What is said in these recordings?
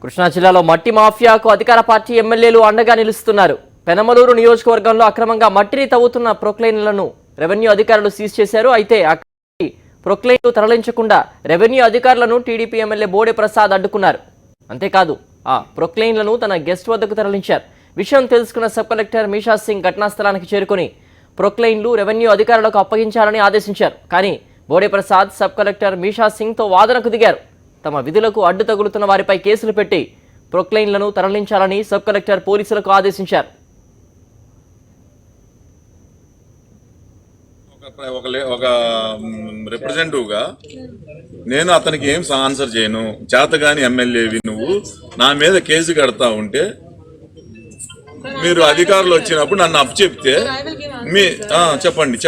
కృష్ణా జిల్లాలో మట్టి మాఫియాకు అధికార పార్టీ ఎమ్మెల్యేలు అండగా నిలుస్తున్నారు. పెనమలూరు నియోజకవర్గంలో అక్రమంగా మట్టిని తవ్వుతున్న ప్రొక్లైన్లను రెవెన్యూ అధికారులు సీజ్ చేశారు. అయితే అక్కడి ప్రొక్లైన్లు తరలించకుండా రెవెన్యూ అధికారులను టీడీపీ ఎమ్మెల్యే బోడే ప్రసాద్ అడ్డుకున్నారు. అంతేకాదు ఆ ప్రొక్లైన్లను తన గెస్ట్ వద్దకు తరలించారు. విషయం తెలుసుకున్న సబ్ కలెక్టర్ మీషా సింగ్ ఘటనా స్థలానికి చేరుకుని ప్రొక్లైన్లు రెవెన్యూ అధికారులకు అప్పగించాలని ఆదేశించారు. కానీ బోడే ప్రసాద్ సబ్ కలెక్టర్ మీషా సింగ్తో వాదనకు దిగారు. తమ విధులకు అడ్డు తగులుతున్న వారిపై కేసులు పెట్టి ప్రొక్లైన్లను తరలించాలని సబ్ కలెక్టర్ పోలీసులకు ఆదేశించారు. ఒక రిప్రజెంటేటివ్గా నేను అతనికి ఏం ఆన్సర్ చేయను. చేతగాని ఎమ్మెల్యేవి నువ్వు నా మీద కేసు కడతా ఉంటే మీరు అధికారులు వచ్చినప్పుడు నన్ను అప్పచెప్తే మీ చెప్పండి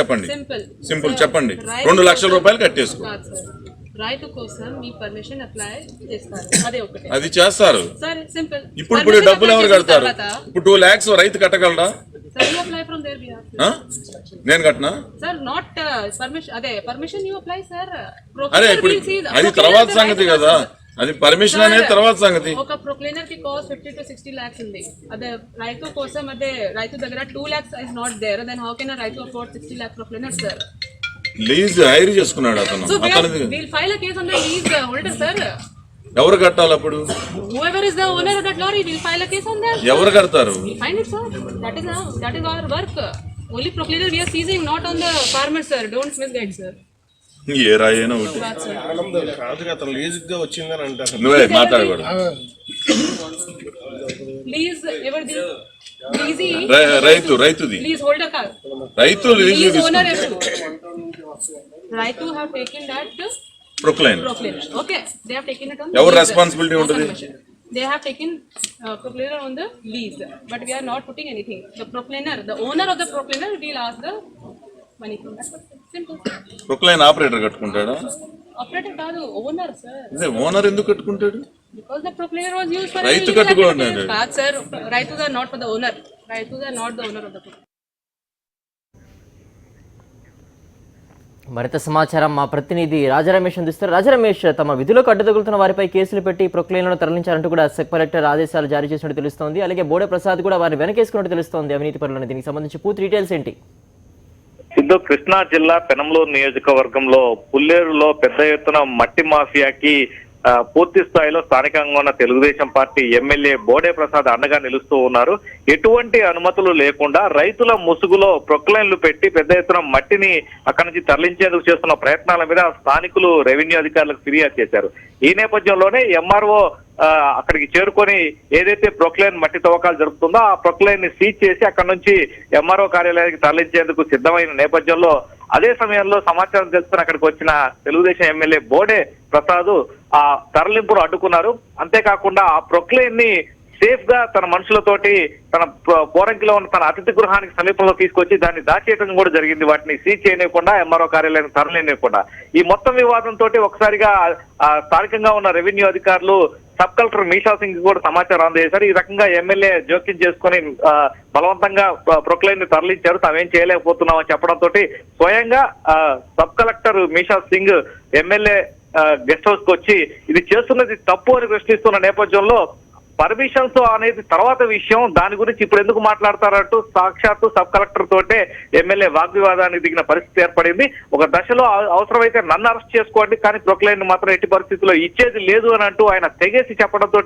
సింపుల్ చెప్పండి. 2 లక్షల రూపాయలు కట్టేసుకో. రైతు కోసం మీ పర్మిషన్ అప్లై చేస్తారు, అది చేస్తారు. ఇప్పుడు డబ్బులు ఎవరు కడతారు? ఇప్పుడు 2 lakhs రైతు కట్టగలరా? నేను కట్టనా? అరే ఇప్పుడు అది తర్వాత సంగతి కదా, అది పర్మిషన్ అనేది తర్వాత సంగతి. ఒక ప్రొక్లైనర్ కి కాస్ట్ 50 to 60 lakhs ఉంది. అదే రైతు కోసం అదే రైతు దగ్గర 2 lakhs is not there, then how can రైతు afford 60 lakh proclainer sir? Lease hire చేసుకున్నాడు అతను. Will file a case on the lease holder sir. ఎవరు కట్టాలి అప్పుడు? whoever is the owner of that lorry will file a case on that. ఎవరు కడతారు? Find it sir, that is our work. Only proclaimer we are seizing, not on the farmer sir, don't misguide sir. ఏ రాయేనా ఒకటి అతను lease గా వచ్చిందని అంటారు. నువ్వే మాట్లాడకూడదు. Lease ఎవరిది? రైతుది. లీజ్ హోల్డర్ కాదు, రైతు లీజ్ ఓనర్. రైతు have taken that Proclain. Okay, they have taken it on. ఎవరు రెస్పాన్సిబిలిటీ ఉంటుంది? They have taken proclaimer on the lease, but we are not putting anything. The proclaimer, the owner of the proclaimer will ask the money from that person. Simple. Poclain operator కట్టుకుంటాడా? Operator కాదు, owner sir. అదే owner ఎందుకు కట్టుకుంటాడు? Because the proclaimer was used for రైతు కట్టుకోండి. కాదు sir, రైతుస్ are not for the owner. రైతుస్ are not the owner of the proclaimer. మరింత సమాచారం మా ప్రతినిధి రాజరమేష్ అందిస్తారు. రాజరమేష్, తమ విధులకు అడ్డు తగులుతున్న వారిపై కేసులు పెట్టి ప్రొక్లైన్లను తరలించారంటూ కూడా సబ్ కలెక్టర్ ఆదేశాలు జారీ చేసినట్టు తెలుస్తోంది. అలాగే బోడే ప్రసాద్ కూడా వారిని వెనకేసుకున్నట్టు తెలుస్తోంది అవినీతి పరులని. దీనికి సంబంధించి పూర్తి డీటెయిల్స్ ఏంటి? సిద్ధు, కృష్ణా జిల్లా పెనమలూరు నియోజకవర్గంలో పుల్లేరులో పెద్ద ఎత్తున మట్టి మాఫియాకి పూర్తి స్థాయిలో స్థానికంగా ఉన్న తెలుగుదేశం పార్టీ ఎమ్మెల్యే బోడే ప్రసాద్ అండగా నిలుస్తూ ఉన్నారు. ఎటువంటి అనుమతులు లేకుండా రైతుల ముసుగులో ప్రొక్లైన్లు పెట్టి పెద్ద ఎత్తున మట్టిని అక్కడి నుంచి తరలించేందుకు చేస్తున్న ప్రయత్నాల మీద స్థానికులు రెవెన్యూ అధికారులకు ఫిర్యాదు చేశారు. ఈ నేపథ్యంలోనే ఎంఆర్ఓ అక్కడికి చేరుకొని ఏదైతే ప్రొక్లైన్ మట్టి తవ్వకాలు జరుపుతుందో ఆ ప్రొక్లైన్ ని సీజ్ చేసి అక్కడ నుంచి ఎంఆర్ఓ కార్యాలయానికి తరలించేందుకు సిద్ధమైన నేపథ్యంలో అదే సమయంలో సమాచారం తెలుసుకుని అక్కడికి వచ్చిన తెలుగుదేశం ఎమ్మెల్యే బోడే ప్రసాద్ ఆ తరలింపును అడ్డుకున్నారు. అంతేకాకుండా ఆ ప్రొక్లైన్ ని సేఫ్ గా తన మనుషులతోటి తన పోరంకిలో ఉన్న తన అతిథి గృహానికి సమీపంలో తీసుకొచ్చి దాన్ని దాచేయడం కూడా జరిగింది. వాటిని సీజ్ చేయనివ్వకుండా ఎంఆర్ఓ కార్యాలయానికి తరలినివ్వకుండా ఈ మొత్తం వివాదంతో ఒకసారిగా స్థానికంగా ఉన్న రెవెన్యూ అధికారులు సబ్ కలెక్టర్ మీషా సింగ్ కూడా సమాచారం అందజేశారు. ఈ రకంగా ఎమ్మెల్యే జోక్యం చేసుకుని బలవంతంగా ప్రొక్లైన్ ని తరలించారు, తామేం చేయలేకపోతున్నామని చెప్పడంతో స్వయంగా sub collector Meesha Singh MLA guest house కు వచ్చి ఇది చేస్తున్నది తప్పు అని ప్రశ్నిస్తున్న నేపథ్యంలో పర్మిషన్స్ అనేది తర్వాత విషయం, దాని గురించి ఇప్పుడు ఎందుకు మాట్లాడతారంటూ సాక్షాత్తు సబ్ కలెక్టర్ తోటే ఎమ్మెల్యే వాగ్వివాదానికి దిగిన పరిస్థితి ఏర్పడింది. ఒక దశలో అవసరమైతే నన్ను అరెస్ట్ చేసుకోండి, కానీ ప్రొక్లైన్ మాత్రం ఎట్టి పరిస్థితుల్లో ఇచ్చేది లేదు అని అంటూ ఆయన తెగేసి చెప్పడంతో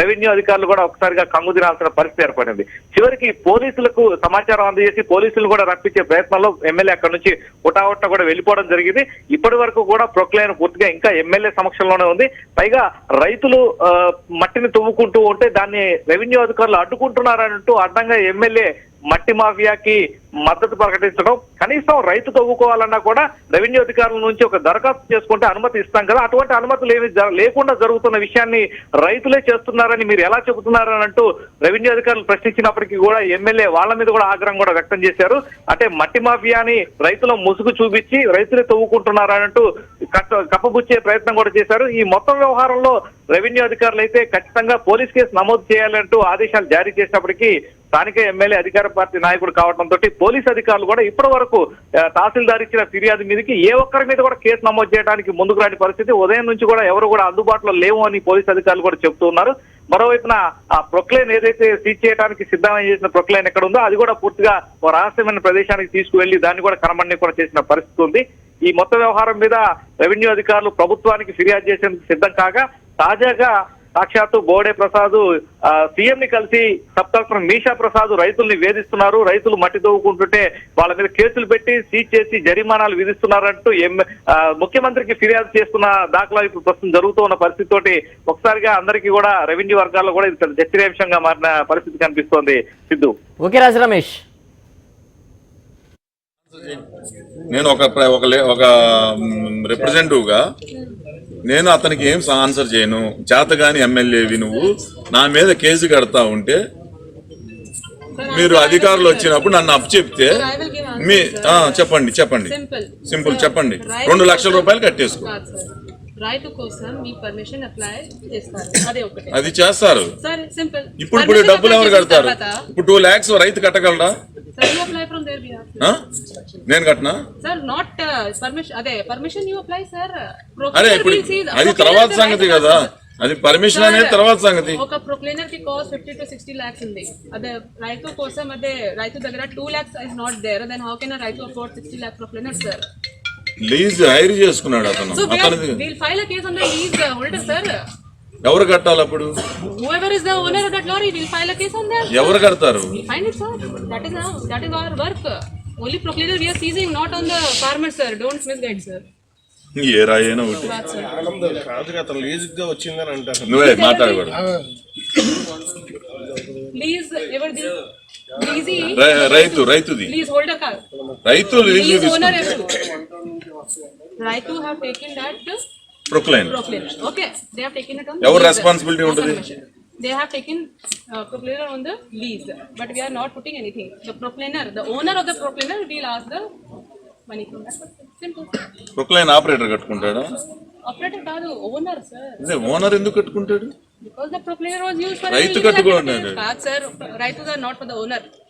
రెవెన్యూ అధికారులు కూడా ఒకసారిగా కంగు తినాల్సిన పరిస్థితి ఏర్పడింది. చివరికి పోలీసులకు సమాచారం అందజేసి పోలీసులు కూడా రప్పించే ప్రయత్నంలో ఎమ్మెల్యే అక్కడి నుంచి ఉటావుట్ట కూడా వెళ్ళిపోవడం జరిగింది. ఇప్పటి వరకు కూడా ప్రొక్లైన్ పూర్తిగా ఇంకా ఎమ్మెల్యే సమక్షంలోనే ఉంది. పైగా రైతులు మట్టిని తువ్వుకుంటూ ఉంటే దాన్ని రెవెన్యూ అధికారులు అడ్డుకుంటున్నారంటూ అడ్డంగా ఎమ్మెల్యే మట్టి మాఫియాకి మద్దతు ప్రకటించడం, కనీసం రైతు తవ్వుకోవాలన్నా కూడా రెవెన్యూ అధికారుల నుంచి ఒక దరఖాస్తు చేసుకుంటే అనుమతి ఇస్తాం కదా, అటువంటి అనుమతులు ఏమి లేకుండా జరుగుతున్న విషయాన్ని రైతులే చేస్తున్నారని మీరు ఎలా చెబుతున్నారని అంటూ రెవెన్యూ అధికారులు ప్రశ్నించినప్పటికీ కూడా ఎమ్మెల్యే వాళ్ళ మీద కూడా ఆగ్రహం కూడా వ్యక్తం చేశారు. అంటే మట్టి మాఫియాని రైతుల ముసుగు చూపించి రైతులే తవ్వుకుంటున్నారంటూ కప్పబుచ్చే ప్రయత్నం కూడా చేశారు. ఈ మొత్తం వ్యవహారంలో రెవెన్యూ అధికారులు అయితే ఖచ్చితంగా పోలీస్ కేసు నమోదు చేయాలంటూ ఆదేశాలు జారీ చేసినప్పటికీ స్థానిక ఎమ్మెల్యే అధికార పార్టీ నాయకుడు కావడంతో పోలీస్ అధికారులు కూడా ఇప్పటి వరకు తహసీల్దార్ ఇచ్చిన ఫిర్యాదు మీదకి ఏ ఒక్కరి మీద కూడా కేసు నమోదు చేయడానికి ముందుకు రాని పరిస్థితి. ఉదయం నుంచి కూడా ఎవరు కూడా అందుబాటులో లేవు అని పోలీస్ అధికారులు కూడా చెప్తూ ఉన్నారు. మరోవైపున ఆ ప్రొక్లైన్ ఏదైతే సీజ్ చేయడానికి సిద్ధం చేసిన ప్రొక్లైన్ ఎక్కడ ఉందో అది కూడా పూర్తిగా ఓ రహస్యమైన ప్రదేశానికి తీసుకువెళ్లి దాన్ని కూడా కనమణి కూడా చేసిన పరిస్థితి ఉంది. ఈ మొత్తం వ్యవహారం మీద రెవెన్యూ అధికారులు ప్రభుత్వానికి ఫిర్యాదు చేసేందుకు సిద్ధం కాగా తాజాగా సాక్షాత్తు బోడే ప్రసాద్ సీఎం ని కలిసి సబ్ కలెక్టర్ మీషా ప్రసాద్ రైతుల్ని వేధిస్తున్నారు, రైతులు మట్టి తవ్వుకుంటుంటే వాళ్ళ మీద కేసులు పెట్టి సీజ్ చేసి జరిమానాలు విధిస్తున్నారంటూ ముఖ్యమంత్రికి ఫిర్యాదు చేస్తున్న దాఖలా ఇప్పుడు ప్రస్తుతం జరుగుతూ ఉన్న పరిస్థితి తోటి ఒకసారిగా అందరికీ కూడా రెవెన్యూ వర్గాల్లో కూడా ఇది చర్చనీయాంశంగా మారిన పరిస్థితి కనిపిస్తోంది. సిద్ధు. ఓకే రాజు రమేష్. నేను ఒక రిప్రజెంటేటివ్ గా నేను అతనికి ఏం ఆన్సర్ చేయను. చేతగాని ఎమ్మెల్యేవి నువ్వు నా మీద కేసు కడతా ఉంటే మీరు అధికారులు వచ్చినప్పుడు నన్ను అప్పచెప్తే మీ చెప్పండి సింపుల్ చెప్పండి 2 లక్షల రూపాయలు కట్టేసుకో. రైతు కోసం మీ పర్మిషన్ అప్లై చేస్తారు, అదే ఒకటి. అది చేస్తారు. సరే సింపుల్. ఇప్పుడు డబ్బులు ఎవరు కడతారు? ఇప్పుడు 2 lakhs రైతు కట్టగలరా? Sir, you apply from their behalf. నేను కట్టనా? Sir, not permission. అదే permission you apply, sir. అరే ఇప్పుడు అది తర్వాత సంగతి కదా, అది పర్మిషన్ అనేది తర్వాత సంగతి. ఒక ప్రొక్లైనర్ కి కాస్ట్ 50 to 60 lakhs ఉంది. అదే రైతు కోసం అదే రైతు దగ్గర 2 lakhs is not there, then how can a రైతు afford 60 lakh proclaimer, sir? Lease hire చేసుకున్నాడు అతను. We'll file a case on the lease holder, sir. ఎవరు కట్టాలి అప్పుడు? Whoever is the owner of that lorry will file a case on that. ఎవరు కడతారు? Find it, sir. That is our work. Only proclaimer we are seizing, not on the farmer, sir. Don't misguide, sir. ఏ రాయేనా ఒకటి రాజుగా అతను lease గా వచ్చిందని అంటారు. నువ్వే మాట్లాడకూడదు. Lease everything. రైతుది Lease holder car. రైతు లీజ్ Lease owner తీసుకుంటాడు. రైతు have taken that Proclain. Okay, they have taken it on. ఎవరు lease. రెస్పాన్సిబిలిటీ ఉంటుంది? They have taken proclaimer on the lease, but we are not putting anything. The proclaimer, the owner of the proclaimer, will ask the money from that person. Simple. Poclain operator కట్టుకుంటాడా? Operator కాదు, owner, sir. అదే owner ఎందుకు కట్టుకుంటాడు? Because the proclaimer was used for రైతు కట్టుకున్నాడు. కాదు, sir. రైతుస్ are not for the owner.